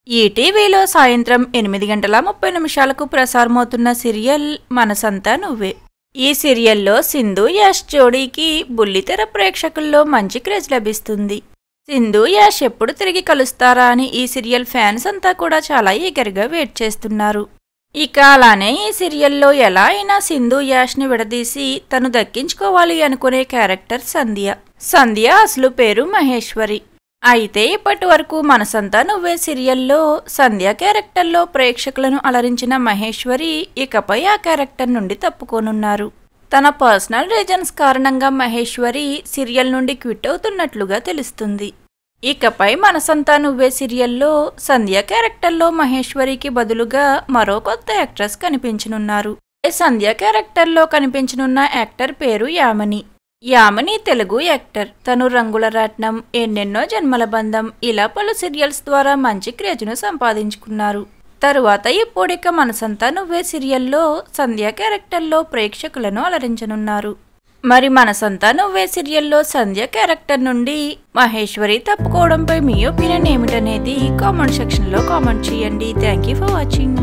ఈటీవీలో సాయంత్రం 8:30 ప్రసారమవుతున్న సీరియల్ మనసంతా నువ్వే. ఈ సీరియల్లో సింధు యాష్ జోడీకి బుల్లితెర ప్రేక్షకుల్లో మంచి క్రేజ్ లభిస్తుంది. సింధు యాష్ ఎప్పుడు తిరిగి కలుస్తారా అని ఈ సీరియల్ ఫ్యాన్స్ అంతా కూడా చాలా ఈగర్గా వెయిట్ చేస్తున్నారు. ఇక అలానే ఈ సీరియల్లో ఎలా అయినా సింధు యాష్ని విడదీసి తను దక్కించుకోవాలి అనుకునే క్యారెక్టర్ సంధ్య. సంధ్య అసలు పేరు మహేశ్వరి. అయితే ఇప్పటి వరకు మనసంతా నువ్వే సీరియల్లో సంధ్య క్యారెక్టర్లో ప్రేక్షకులను అలరించిన మహేశ్వరి ఇకపై ఆ క్యారెక్టర్ నుండి తప్పుకోనున్నారు. తన పర్సనల్ రీజన్స్ కారణంగా మహేశ్వరి సీరియల్ నుండి క్విట్ అవుతున్నట్లుగా తెలుస్తుంది. ఇకపై మనసంతా నువ్వే సీరియల్లో సంధ్య క్యారెక్టర్లో మహేశ్వరికి బదులుగా మరో కొత్త యాక్ట్రెస్ కనిపించనున్నారు. సంధ్య క్యారెక్టర్లో కనిపించనున్న యాక్టర్ పేరు యామిని. యామిని తెలుగు యాక్టర్. తను రంగుల రాట్నం, ఎన్నెన్నో జన్మల బంధం ఇలా పలు సీరియల్స్ ద్వారా మంచి క్రేజ్ను సంపాదించుకున్నారు. తరువాత ఇప్పుడిక మనసంతా నువ్వే సీరియల్లో సంధ్య క్యారెక్టర్లో ప్రేక్షకులను అలరించనున్నారు. మరి మనసంతా నువ్వే సీరియల్లో సంధ్య క్యారెక్టర్ నుండి మహేశ్వరి తప్పుకోవడంపై మీ ఒపీనియన్ ఏమిటనేది కామెంట్ సెక్షన్లో కామెంట్ చేయండి. Thank you for watching.